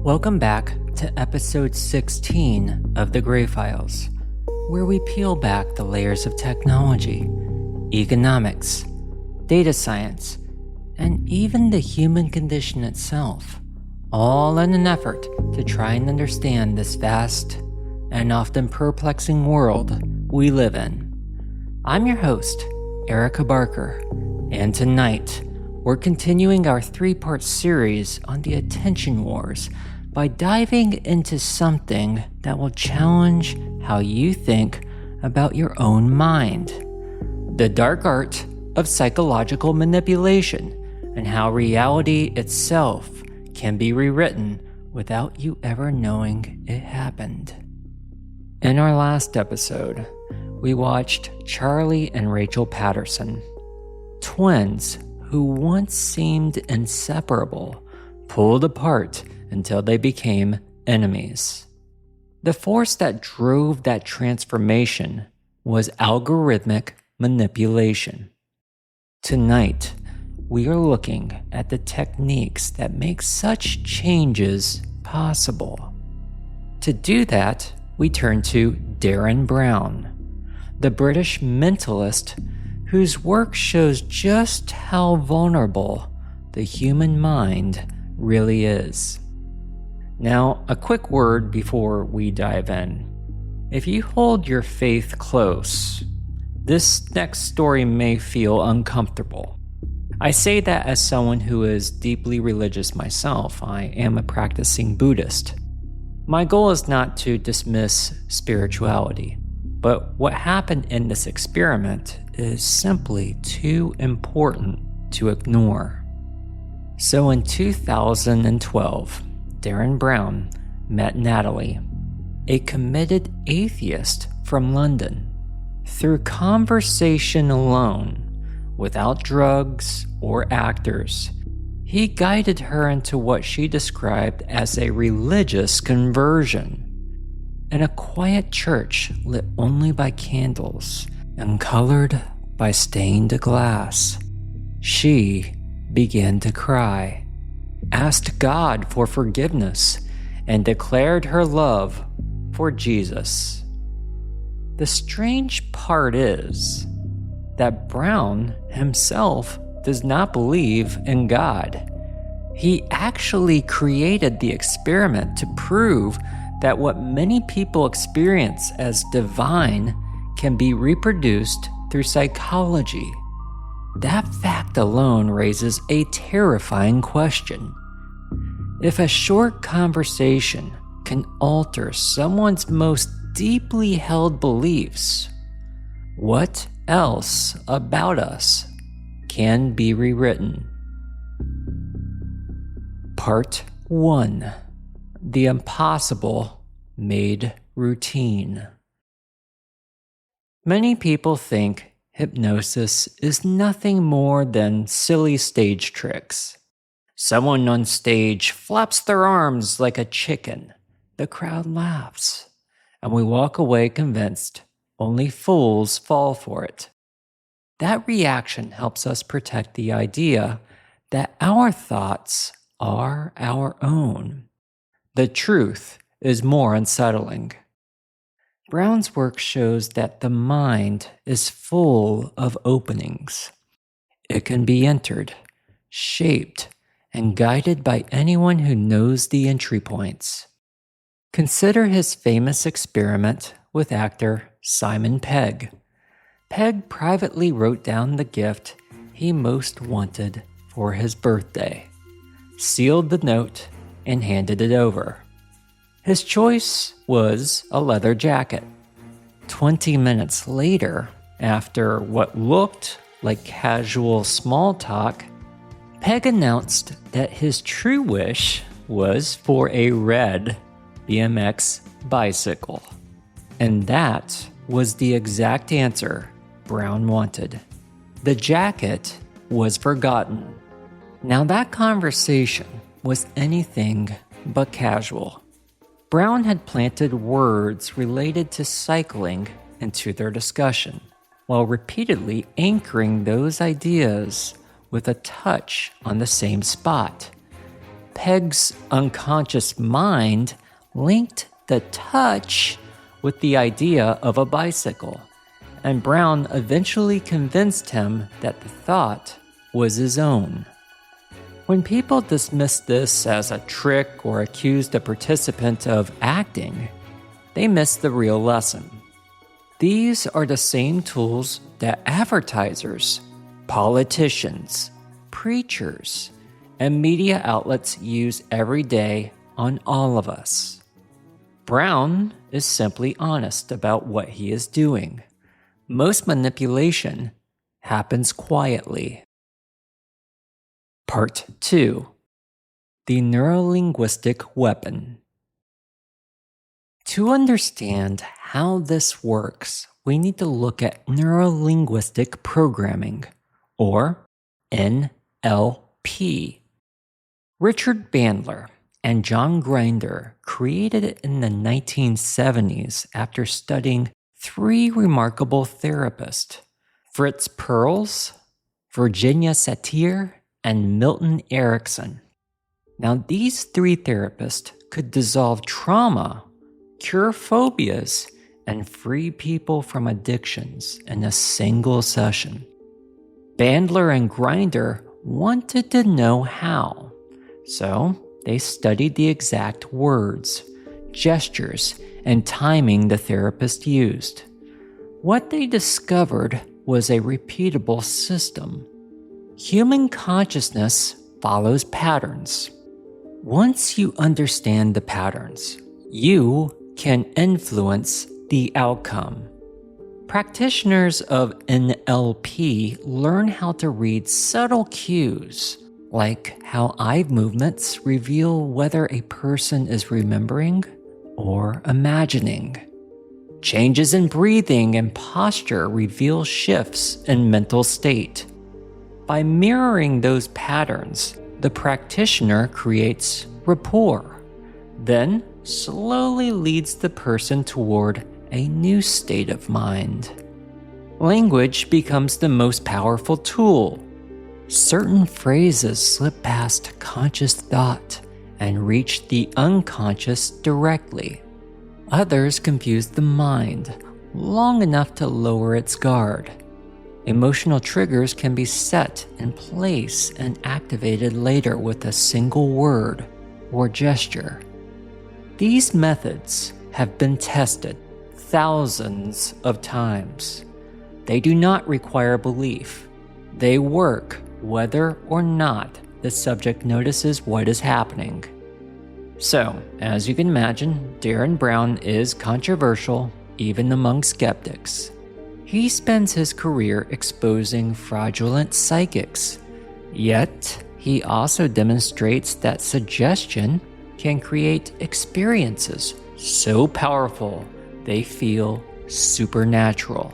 Welcome back to episode 16 of The Gray Files, where we peel back the layers of technology, economics, data science, and even the human condition itself, all in an effort to try and understand this vast and often perplexing world we live in. I'm your host, Erica Barker, and tonight we're continuing our three-part series on the attention wars by diving into something that will challenge how you think about your own mind. The dark art of psychological manipulation and how reality itself can be rewritten without you ever knowing it happened. In our last episode, we watched Charlie and Rachel Patterson, twins who once seemed inseparable, pulled apart until they became enemies. The force that drove that transformation was algorithmic manipulation. Tonight, we are looking at the techniques that make such changes possible. To do that, we turn to Darren Brown, the British mentalist whose work shows just how vulnerable the human mind really is. Now, a quick word before we dive in. If you hold your faith close, this next story may feel uncomfortable. I say that as someone who is deeply religious myself. I am a practicing Buddhist. My goal is not to dismiss spirituality, but what happened in this experiment is simply too important to ignore. So in 2012, Darren Brown met Natalie, a committed atheist from London. Through conversation alone, without drugs or actors, he guided her into what she described as a religious conversion. In a quiet church lit only by candles and colored by stained glass, she began to cry, asked God for forgiveness, and declared her love for Jesus. The strange part is that Brown himself does not believe in God. He actually created the experiment to prove that what many people experience as divine can be reproduced through psychology. That fact alone raises a terrifying question. If a short conversation can alter someone's most deeply held beliefs, what else about us can be rewritten? Part 1. The impossible made routine. Many people think hypnosis is nothing more than silly stage tricks. Someone on stage flaps their arms like a chicken. The crowd laughs, and we walk away convinced only fools fall for it. That reaction helps us protect the idea that our thoughts are our own. The truth is more unsettling. Brown's work shows that the mind is full of openings. It can be entered, shaped, and guided by anyone who knows the entry points. Consider his famous experiment with actor Simon Pegg. Pegg privately wrote down the gift he most wanted for his birthday, sealed the note, and handed it over. His choice was a leather jacket. 20 minutes later, after what looked like casual small talk, Pegg announced that his true wish was for a red BMX bicycle. And that was the exact answer Brown wanted. The jacket was forgotten. Now that conversation was anything but casual. Brown had planted words related to cycling into their discussion, while repeatedly anchoring those ideas with a touch on the same spot. Pegg's unconscious mind linked the touch with the idea of a bicycle, and Brown eventually convinced him that the thought was his own. When people dismissed this as a trick or accused a participant of acting, they missed the real lesson. These are the same tools that advertisers, politicians, preachers, and media outlets use every day on all of us. Brown is simply honest about what he is doing. Most manipulation happens quietly. Part 2. The neurolinguistic weapon. To understand how this works, we need to look at neurolinguistic programming, or NLP. Richard Bandler and John Grinder created it in the 1970s after studying 3 remarkable therapists, Fritz Perls, Virginia Satir, and Milton Erickson. Now, these 3 therapists could dissolve trauma, cure phobias, and free people from addictions in a single session. Bandler and Grinder wanted to know how, so they studied the exact words, gestures, and timing the therapist used. What they discovered was a repeatable system. Human consciousness follows patterns. Once you understand the patterns, you can influence the outcome. Practitioners of NLP learn how to read subtle cues, like how eye movements reveal whether a person is remembering or imagining. Changes in breathing and posture reveal shifts in mental state. By mirroring those patterns, the practitioner creates rapport, then slowly leads the person toward a new state of mind. Language becomes the most powerful tool. Certain phrases slip past conscious thought and reach the unconscious directly. Others confuse the mind long enough to lower its guard. Emotional triggers can be set in place and activated later with a single word or gesture. These methods have been tested thousands of times. They do not require belief. They work whether or not the subject notices what is happening. So, as you can imagine, Darren Brown is controversial even among skeptics. He spends his career exposing fraudulent psychics, yet he also demonstrates that suggestion can create experiences so powerful they feel supernatural.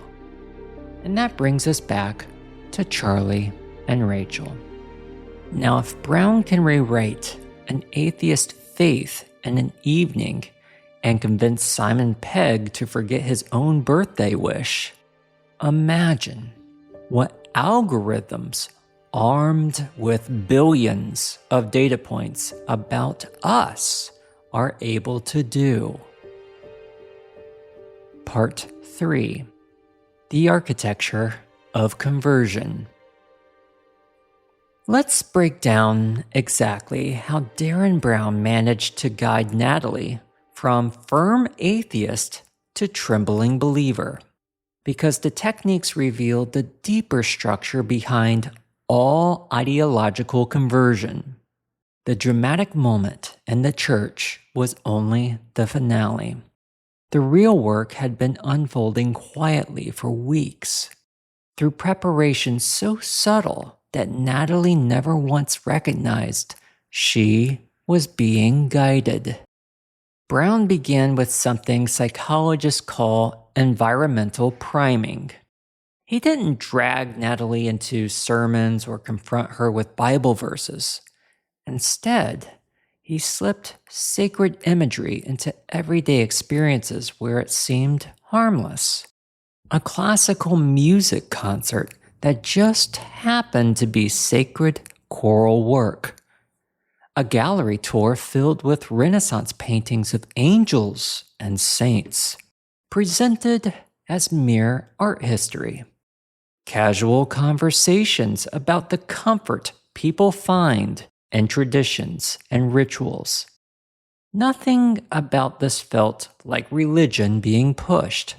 And that brings us back to Charlie and Rachel. Now, if Brown can rewrite an atheist faith in an evening and convince Simon Pegg to forget his own birthday wish, imagine what algorithms armed with billions of data points about us are able to do. Part 3. The Architecture of Conversion. Let's break down exactly how Darren Brown managed to guide Natalie from firm atheist to trembling believer, because the techniques reveal the deeper structure behind all ideological conversion. The dramatic moment in the church was only the finale. The real work had been unfolding quietly for weeks, through preparation so subtle that Natalie never once recognized she was being guided. Brown began with something psychologists call environmental priming. He didn't drag Natalie into sermons or confront her with Bible verses. Instead, he slipped sacred imagery into everyday experiences where it seemed harmless. A classical music concert that just happened to be sacred choral work. a gallery tour filled with Renaissance paintings of angels and saints, presented as mere art history. Casual conversations about the comfort people find in traditions and rituals. Nothing about this felt like religion being pushed.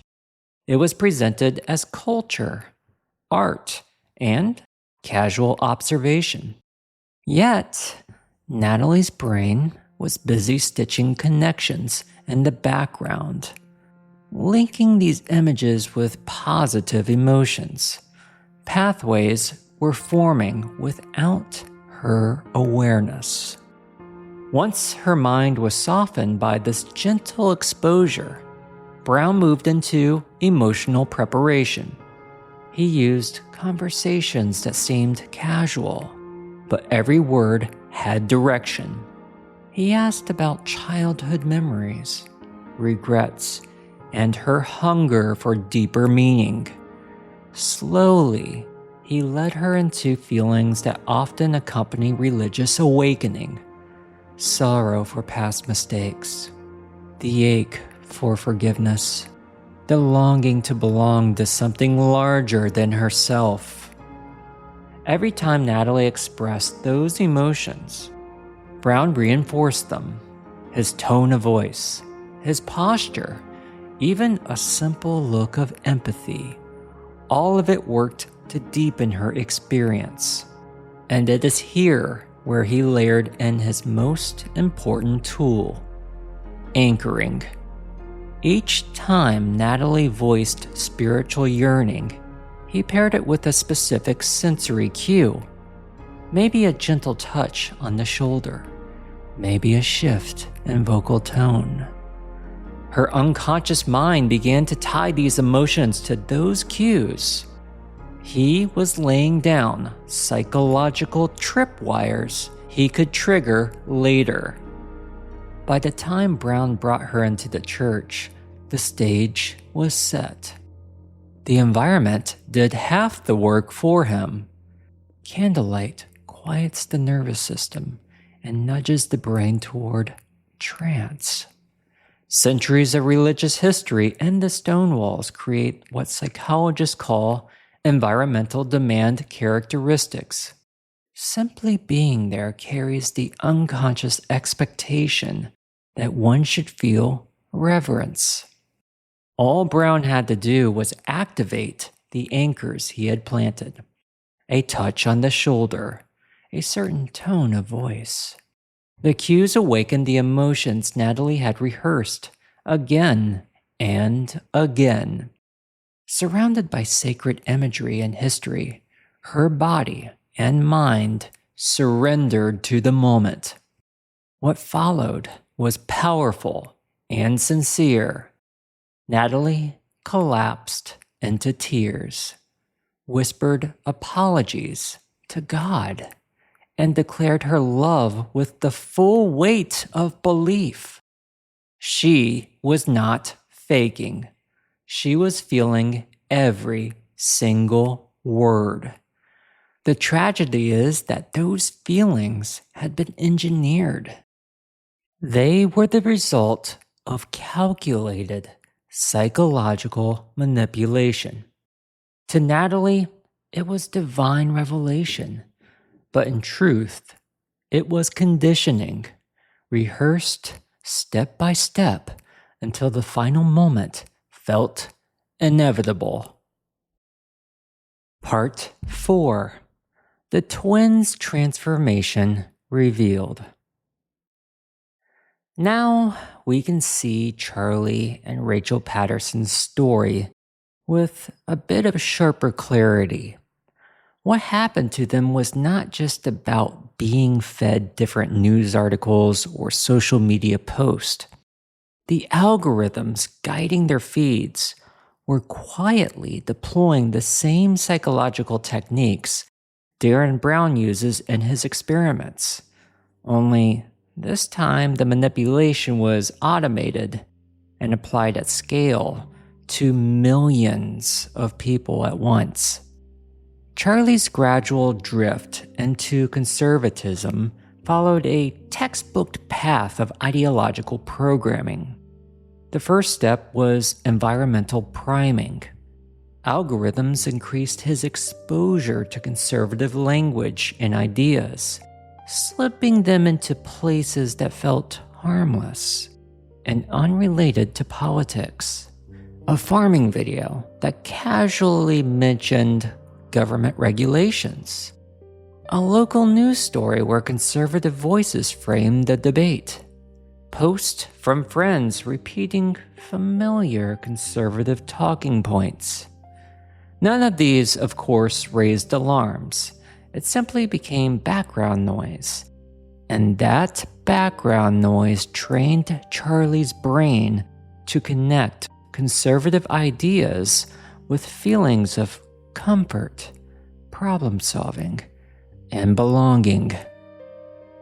It was presented as culture, art, and casual observation. Yet, Natalie's brain was busy stitching connections in the background, linking these images with positive emotions. Pathways were forming without her awareness. Once her mind was softened by this gentle exposure, Brown moved into emotional preparation. He used conversations that seemed casual, but every word had direction. He asked about childhood memories, regrets, and her hunger for deeper meaning. Slowly, he led her into feelings that often accompany religious awakening: sorrow for past mistakes, the ache for forgiveness, the longing to belong to something larger than herself. Every time Natalie expressed those emotions, Brown reinforced them. His tone of voice, his posture, even a simple look of empathy, all of it worked to deepen her experience. And it is here where he layered in his most important tool: anchoring. Each time Natalie voiced spiritual yearning, he paired it with a specific sensory cue. Maybe a gentle touch on the shoulder, maybe a shift in vocal tone. Her unconscious mind began to tie these emotions to those cues. He was laying down psychological tripwires he could trigger later. By the time Brown brought her into the church, the stage was set. The environment did half the work for him. Candlelight quiets the nervous system and nudges the brain toward trance. Centuries of religious history and the stone walls create what psychologists call environmental demand characteristics. Simply being there carries the unconscious expectation that one should feel reverence. All Brown had to do was activate the anchors he had planted. A touch on the shoulder, a certain tone of voice. The cues awakened the emotions Natalie had rehearsed again and again. Surrounded by sacred imagery and history, her body and mind surrendered to the moment. What followed was powerful and sincere. Natalie collapsed into tears, whispered apologies to God, and declared her love with the full weight of belief. She was not faking. She was feeling every single word. The tragedy is that those feelings had been engineered. They were the result of calculated psychological manipulation. To Natalie, it was divine revelation, but in truth, it was conditioning, rehearsed step by step until the final moment felt inevitable. Part 4. The twins' transformation revealed. Now we can see Charlie and Rachel Patterson's story with a bit of sharper clarity. What happened to them was not just about being fed different news articles or social media posts. The algorithms guiding their feeds were quietly deploying the same psychological techniques Darren Brown uses in his experiments. Only this time the manipulation was automated and applied at scale to millions of people at once. Charlie's gradual drift into conservatism followed a textbook path of ideological programming. The first step was environmental priming. Algorithms increased his exposure to conservative language and ideas, slipping them into places that felt harmless and unrelated to politics. A farming video that casually mentioned government regulations. A local news story where conservative voices framed the debate. Posts from friends repeating familiar conservative talking points. None of these, of course, raised alarms. It simply became background noise. And that background noise trained Charlie's brain to connect conservative ideas with feelings of comfort, problem solving, and belonging.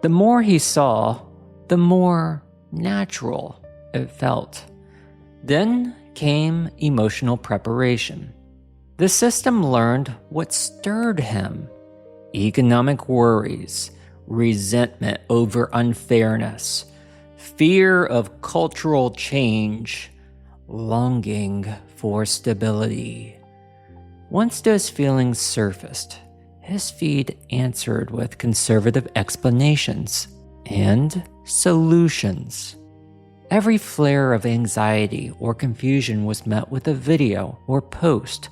The more he saw, the more natural it felt. Then came emotional preparation. The system learned what stirred him: economic worries, resentment over unfairness, fear of cultural change, longing for stability. Once those feelings surfaced, his feed answered with conservative explanations and solutions. Every flare of anxiety or confusion was met with a video or post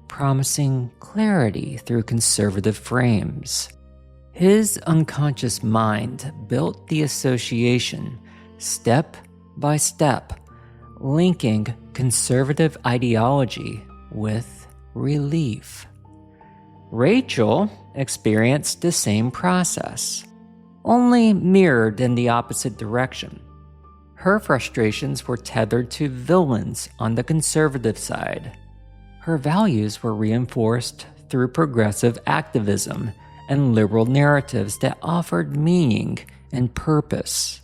promising clarity through conservative frames. His unconscious mind built the association step by step, linking conservative ideology with relief. Rachel experienced the same process, only mirrored in the opposite direction. Her frustrations were tethered to villains on the conservative side. Her values were reinforced through progressive activism and liberal narratives that offered meaning and purpose.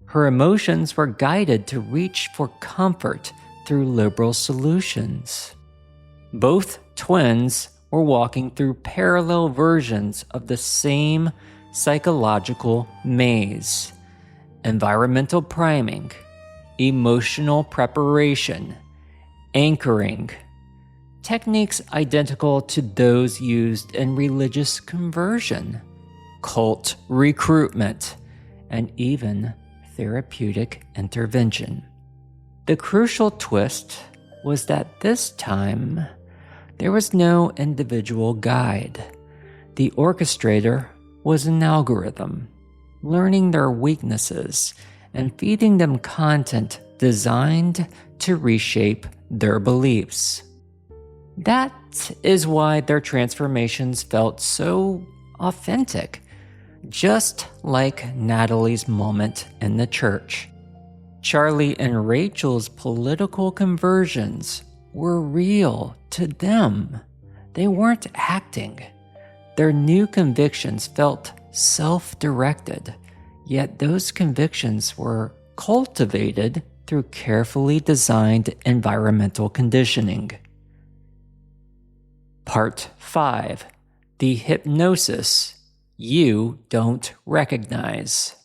Her emotions were guided to reach for comfort through liberal solutions. Both twins were walking through parallel versions of the same psychological maze: environmental priming, emotional preparation, anchoring, techniques identical to those used in religious conversion, cult recruitment, and even therapeutic intervention. The crucial twist was that this time, there was no individual guide. The orchestrator was an algorithm, learning their weaknesses and feeding them content designed to reshape their beliefs. That is why their transformations felt so authentic, just like Natalie's moment in the church. Charlie and Rachel's political conversions were real to them. They weren't acting. Their new convictions felt self-directed, yet those convictions were cultivated through carefully designed environmental conditioning. Part 5. The hypnosis you don't recognize.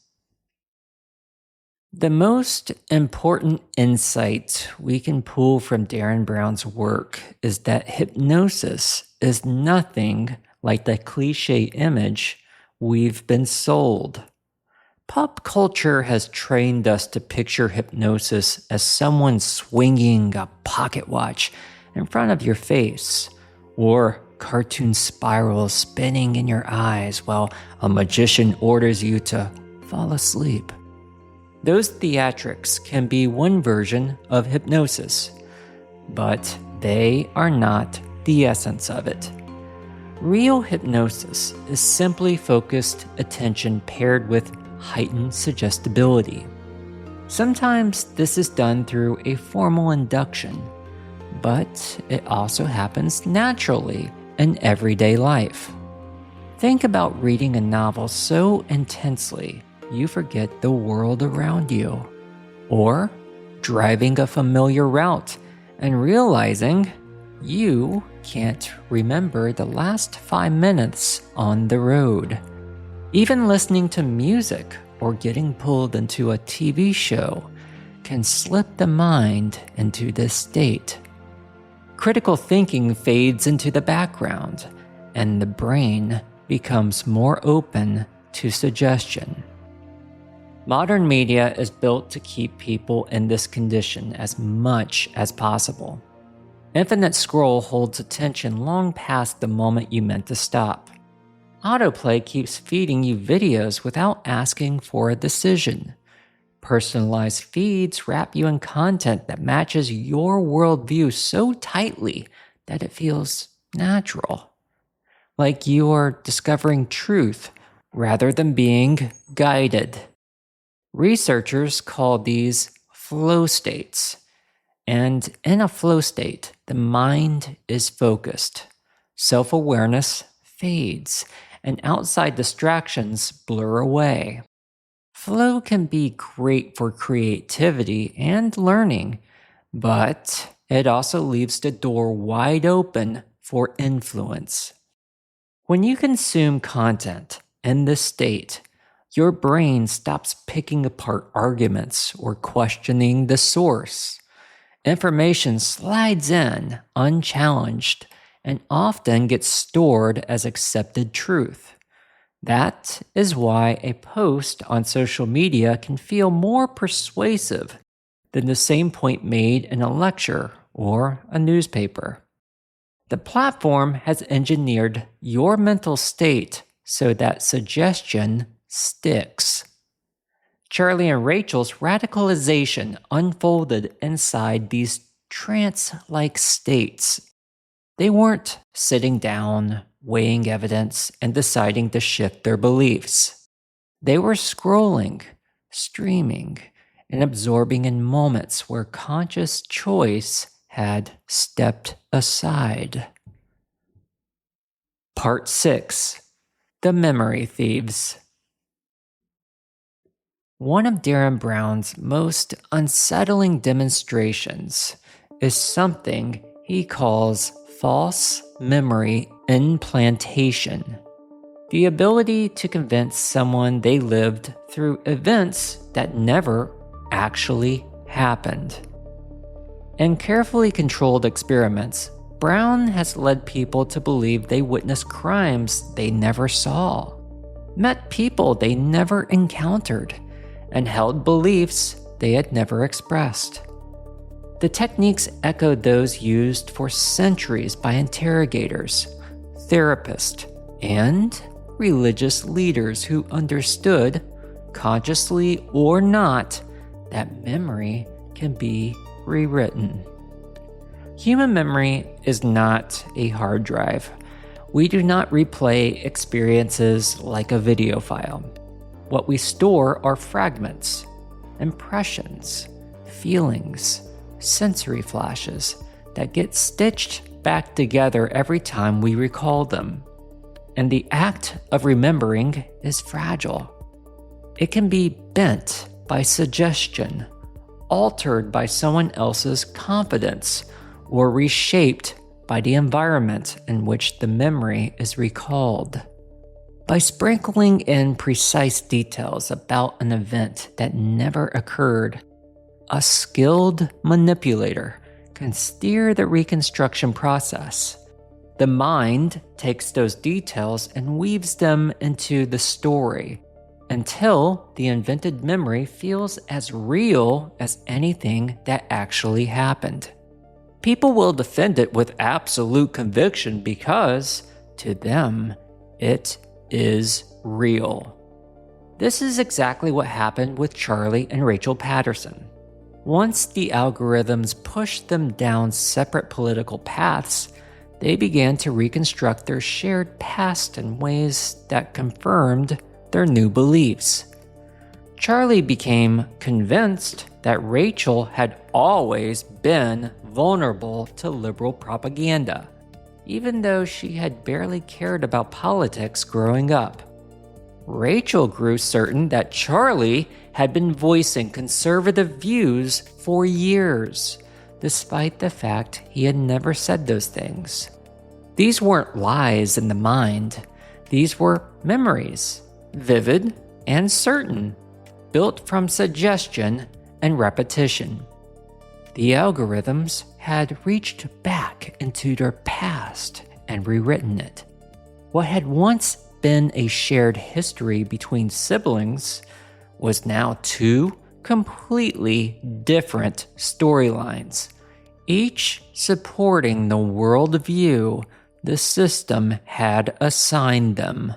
The most important insight we can pull from Darren Brown's work is that hypnosis is nothing like the cliche image we've been sold. Pop culture has trained us to picture hypnosis as someone swinging a pocket watch in front of your face, or cartoon spirals spinning in your eyes while a magician orders you to fall asleep. Those theatrics can be one version of hypnosis, but they are not the essence of it. Real hypnosis is simply focused attention paired with heightened suggestibility. Sometimes this is done through a formal induction, but it also happens naturally in everyday life. Think about reading a novel so intensely you forget the world around you, or driving a familiar route and realizing you can't remember the last 5 minutes on the road. Even listening to music or getting pulled into a TV show can slip the mind into this state. Critical thinking fades into the background, and the brain becomes more open to suggestion. Modern media is built to keep people in this condition as much as possible. Infinite scroll holds attention long past the moment you meant to stop. Autoplay keeps feeding you videos without asking for a decision. Personalized feeds wrap you in content that matches your worldview so tightly that it feels natural. Like you are discovering truth rather than being guided. Researchers call these flow states. And in a flow state, the mind is focused. Self-awareness fades, and outside distractions blur away. Flow can be great for creativity and learning, but it also leaves the door wide open for influence. When you consume content in this state, your brain stops picking apart arguments or questioning the source. Information slides in unchallenged and often gets stored as accepted truth. That is why a post on social media can feel more persuasive than the same point made in a lecture or a newspaper. The platform has engineered your mental state so that suggestion sticks. Charlie and Rachel's radicalization unfolded inside these trance-like states. They weren't sitting down, weighing evidence, and deciding to shift their beliefs. They were scrolling, streaming, and absorbing in moments where conscious choice had stepped aside. Part 6. The Memory Thieves. One of Darren Brown's most unsettling demonstrations is something he calls false memory implantation. The ability to convince someone they lived through events that never actually happened. In carefully controlled experiments, Brown has led people to believe they witnessed crimes they never saw, met people they never encountered, and held beliefs they had never expressed. The techniques echoed those used for centuries by interrogators, therapists, and religious leaders who understood, consciously or not, that memory can be rewritten. Human memory is not a hard drive. We do not replay experiences like a video file. What we store are fragments, impressions, feelings, sensory flashes that get stitched back together every time we recall them. And the act of remembering is fragile. It can be bent by suggestion, altered by someone else's confidence, or reshaped by the environment in which the memory is recalled. By sprinkling in precise details about an event that never occurred, a skilled manipulator can steer the reconstruction process. The mind takes those details and weaves them into the story until the invented memory feels as real as anything that actually happened. People will defend it with absolute conviction because, to them, it is real. This is exactly what happened with Charlie and Rachel Patterson. Once the algorithms pushed them down separate political paths, they began to reconstruct their shared past in ways that confirmed their new beliefs. Charlie became convinced that Rachel had always been vulnerable to liberal propaganda, even though she had barely cared about politics growing up. Rachel grew certain that Charlie had been voicing conservative views for years, despite the fact he had never said those things. These weren't lies in the mind, these were memories. vivid, and certain, built from suggestion and repetition. The algorithms had reached back into their past and rewritten it. What had once been a shared history between siblings was now two completely different storylines, each supporting the worldview the system had assigned them.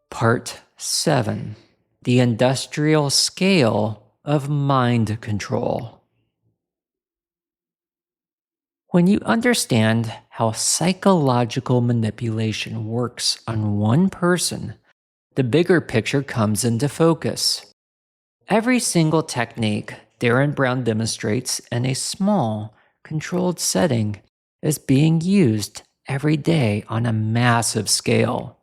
Part 7. The Industrial Scale of Mind Control. When you understand how psychological manipulation works on one person, the bigger picture comes into focus. Every single technique Darren Brown demonstrates in a small, controlled setting is being used every day on a massive scale.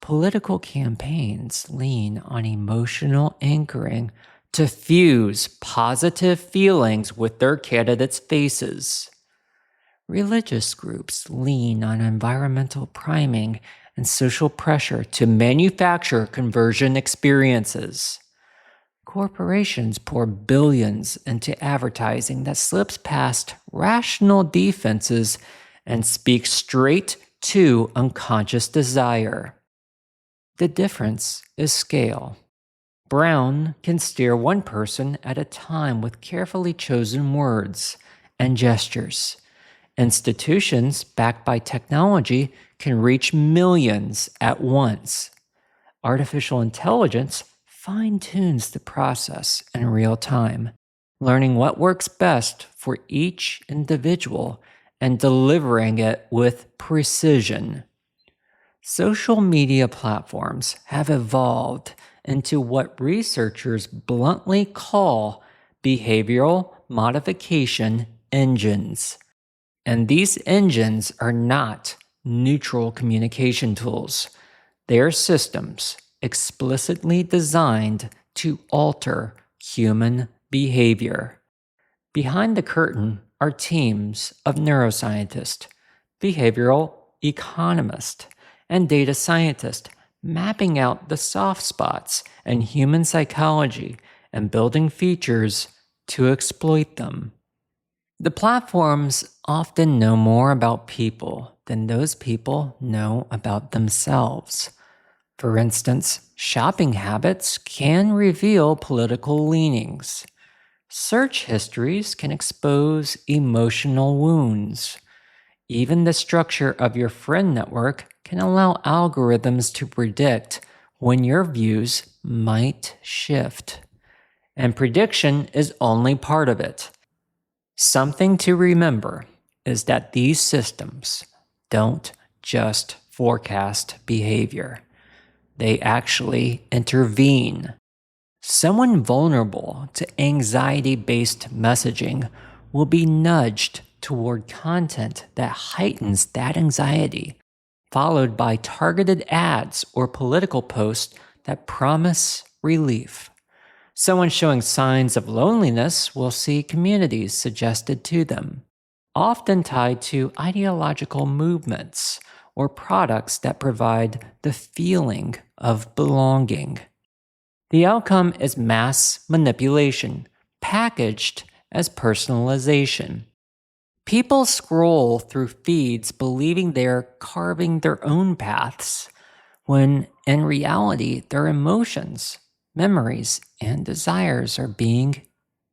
Political campaigns lean on emotional anchoring to fuse positive feelings with their candidates' faces. Religious groups lean on environmental priming and social pressure to manufacture conversion experiences. Corporations pour billions into advertising that slips past rational defenses and speaks straight to unconscious desire. The difference is scale. Brown can steer one person at a time with carefully chosen words and gestures. Institutions backed by technology can reach millions at once. Artificial intelligence fine-tunes the process in real time, learning what works best for each individual and delivering it with precision. Social media platforms have evolved into what researchers bluntly call behavioral modification engines. And these engines are not neutral communication tools. They are systems explicitly designed to alter human behavior. Behind the curtain are teams of neuroscientists, behavioral economists, and data scientists mapping out the soft spots in human psychology and building features to exploit them. The platforms often know more about people than those people know about themselves. For instance, shopping habits can reveal political leanings. Search histories can expose emotional wounds. Even the structure of your friend network can allow algorithms to predict when your views might shift. And prediction is only part of it. Something to remember is that these systems don't just forecast behavior. They actually intervene. Someone vulnerable to anxiety-based messaging will be nudged toward content that heightens that anxiety, followed by targeted ads or political posts that promise relief. Someone showing signs of loneliness will see communities suggested to them, often tied to ideological movements or products that provide the feeling of belonging. The outcome is mass manipulation, packaged as personalization. People scroll through feeds believing they're carving their own paths, when in reality their emotions, memories, and desires are being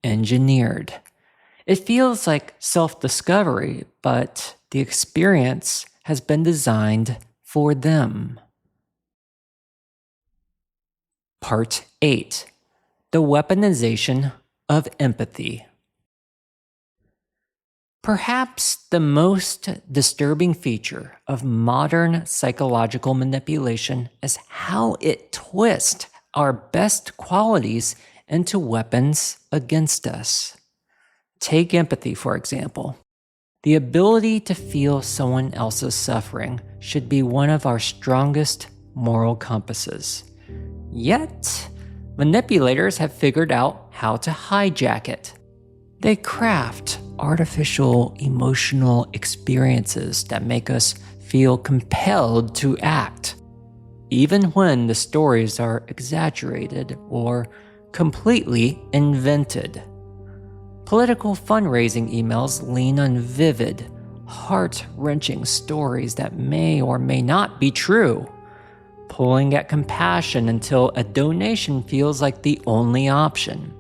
engineered. It feels like self-discovery, but the experience has been designed for them. Part 8. The Weaponization of Empathy. Perhaps the most disturbing feature of modern psychological manipulation is how it twists our best qualities into weapons against us. Take empathy, for example. The ability to feel someone else's suffering should be one of our strongest moral compasses. Yet, manipulators have figured out how to hijack it. They craft artificial emotional experiences that make us feel compelled to act. even when the stories are exaggerated or completely invented. Political fundraising emails lean on vivid, heart-wrenching stories that may or may not be true, pulling at compassion until a donation feels like the only option.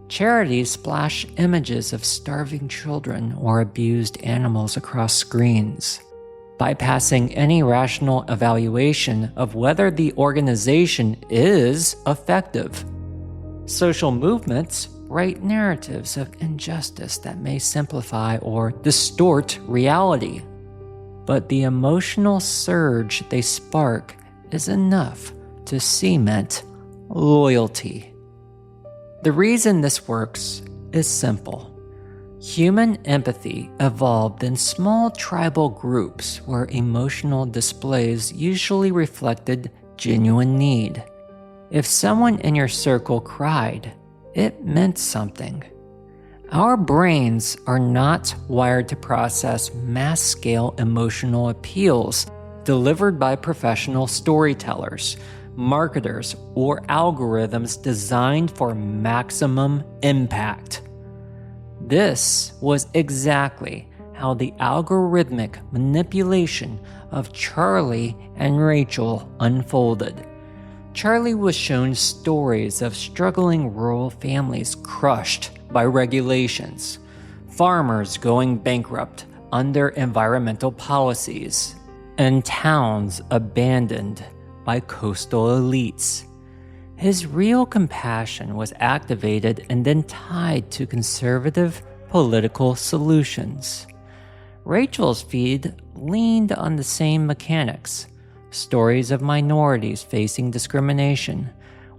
Charities splash images of starving children or abused animals across screens, bypassing any rational evaluation of whether the organization is effective. Social movements write narratives of injustice that may simplify or distort reality, but the emotional surge they spark is enough to cement loyalty. The reason this works is simple. Human empathy evolved in small tribal groups where emotional displays usually reflected genuine need. If someone in your circle cried, it meant something. Our brains are not wired to process mass-scale emotional appeals delivered by professional storytellers, marketers, or algorithms designed for maximum impact. This was exactly how the algorithmic manipulation of Charlie and Rachel unfolded. Charlie was shown stories of struggling rural families crushed by regulations, farmers going bankrupt under environmental policies, and towns abandoned by coastal elites. His real compassion was activated and then tied to conservative political solutions. Rachel's feed leaned on the same mechanics. Stories of minorities facing discrimination,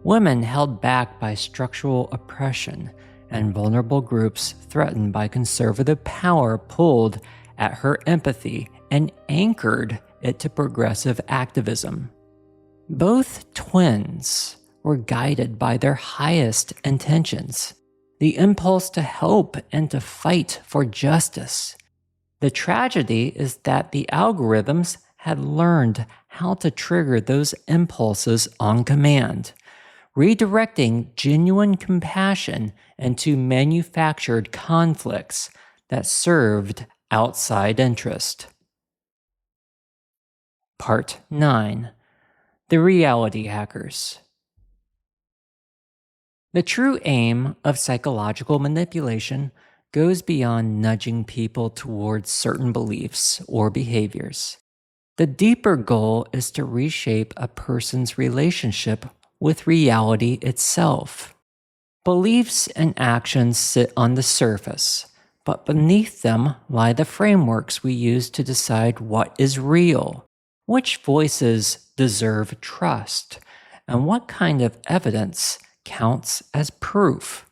women held back by structural oppression, and vulnerable groups threatened by conservative power pulled at her empathy and anchored it to progressive activism. Both twins were guided by their highest intentions, the impulse to help and to fight for justice. The tragedy is that the algorithms had learned how to trigger those impulses on command, redirecting genuine compassion into manufactured conflicts that served outside interest. Part 9. The Reality Hackers. The true aim of psychological manipulation goes beyond nudging people towards certain beliefs or behaviors. The deeper goal is to reshape a person's relationship with reality itself. Beliefs and actions sit on the surface, but beneath them lie the frameworks we use to decide what is real, which voices deserve trust, and what kind of evidence counts as proof.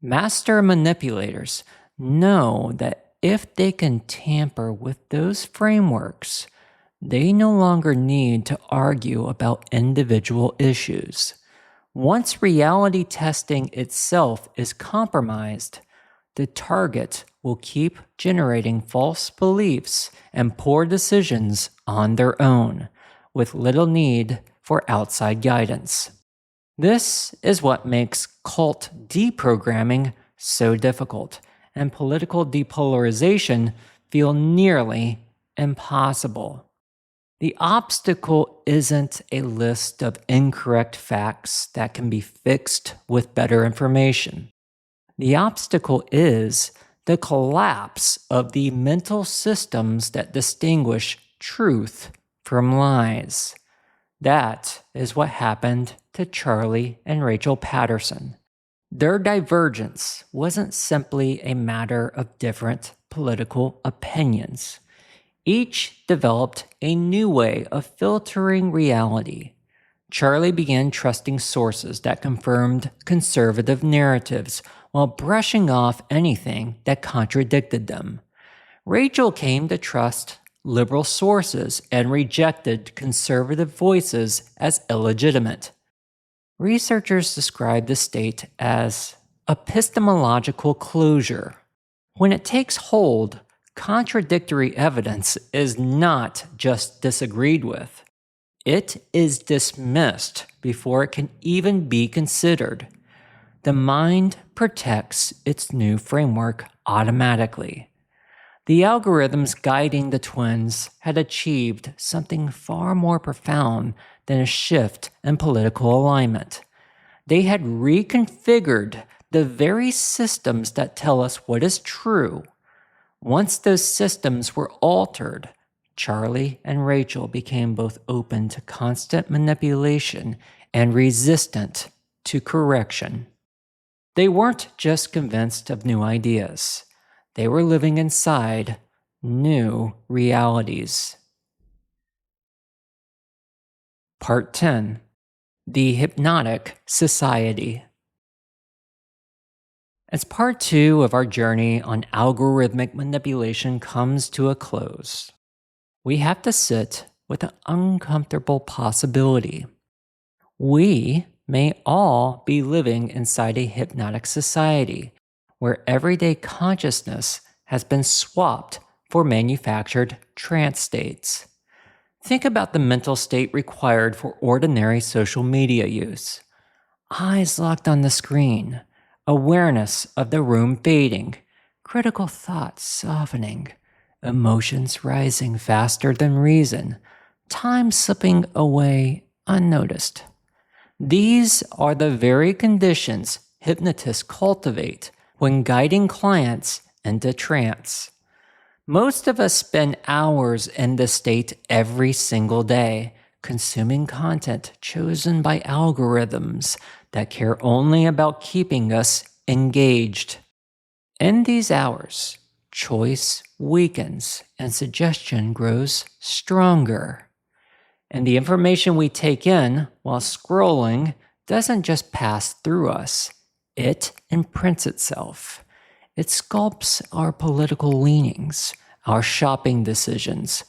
Master manipulators know that if they can tamper with those frameworks, they no longer need to argue about individual issues. Once reality testing itself is compromised, the target will keep generating false beliefs and poor decisions on their own, with little need for outside guidance. This is what makes cult deprogramming so difficult, and political depolarization feel nearly impossible. The obstacle isn't a list of incorrect facts that can be fixed with better information. The obstacle is the collapse of the mental systems that distinguish truth from lies. That is what happened to Charlie and Rachel Patterson. Their divergence wasn't simply a matter of different political opinions. Each developed a new way of filtering reality. Charlie began trusting sources that confirmed conservative narratives while brushing off anything that contradicted them. Rachel came to trust liberal sources and rejected conservative voices as illegitimate. Researchers describe this state as epistemological closure. When it takes hold, contradictory evidence is not just disagreed with. It is dismissed before it can even be considered. The mind protects its new framework automatically. The algorithms guiding the twins had achieved something far more profound than a shift in political alignment. They had reconfigured the very systems that tell us what is true. Once those systems were altered, Charlie and Rachel became both open to constant manipulation and resistant to correction. They weren't just convinced of new ideas. They were living inside new realities. Part 10. The Hypnotic Society. As part 2 of our journey on algorithmic manipulation comes to a close, we have to sit with an uncomfortable possibility. We may all be living inside a hypnotic society where everyday consciousness has been swapped for manufactured trance states. Think about the mental state required for ordinary social media use. Eyes locked on the screen, awareness of the room fading, critical thoughts softening, emotions rising faster than reason, time slipping away unnoticed. These are the very conditions hypnotists cultivate when guiding clients into trance. Most of us spend hours in this state every single day, consuming content chosen by algorithms that care only about keeping us engaged. In these hours, choice weakens and suggestion grows stronger. And the information we take in while scrolling doesn't just pass through us, it imprints itself. It sculpts our political leanings, our shopping decisions,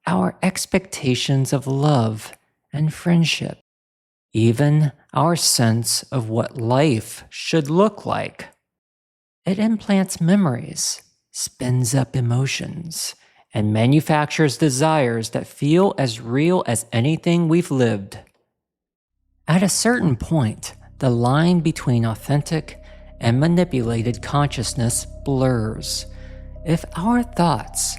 our expectations of love and friendship, even our sense of what life should look like. It implants memories, spins up emotions, and manufactures desires that feel as real as anything we've lived. At a certain point, the line between authentic and manipulated consciousness blurs. If our thoughts,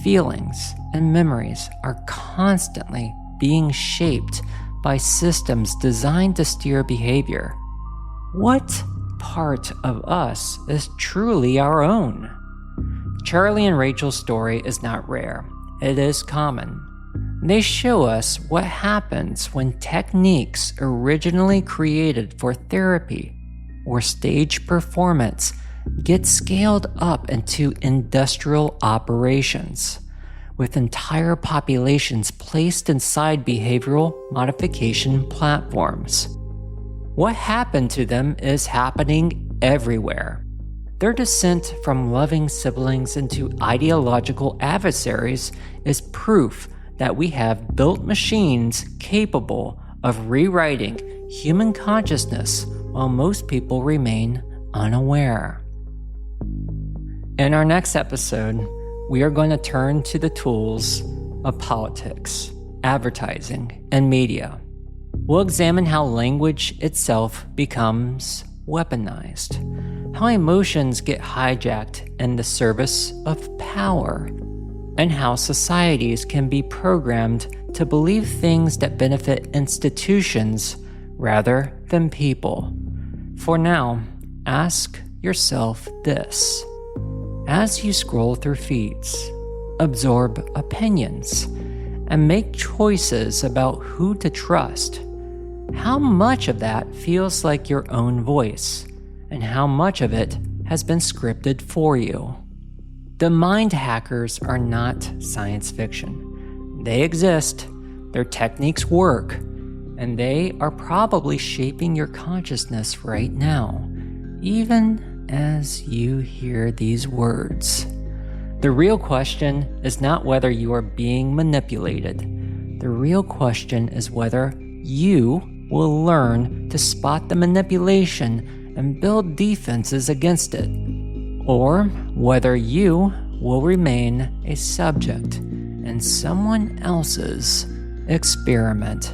feelings, and memories are constantly being shaped by systems designed to steer behavior, what part of us is truly our own? Charlie and Rachel's story is not rare. It is common. They show us what happens when techniques originally created for therapy or stage performance get scaled up into industrial operations, with entire populations placed inside behavioral modification platforms. What happened to them is happening everywhere. Their descent from loving siblings into ideological adversaries is proof that we have built machines capable of rewriting human consciousness while most people remain unaware. In our next episode, we are going to turn to the tools of politics, advertising, and media. We'll examine how language itself becomes weaponized, how emotions get hijacked in the service of power, and how societies can be programmed to believe things that benefit institutions rather than people. For now, ask yourself this. As you scroll through feeds, absorb opinions, and make choices about who to trust, how much of that feels like your own voice, and how much of it has been scripted for you? The mind hackers are not science fiction. They exist, their techniques work, and they are probably shaping your consciousness right now, even as you hear these words. The real question is not whether you are being manipulated. The real question is whether you will learn to spot the manipulation and build defenses against it, or whether you will remain a subject in someone else's Experiment.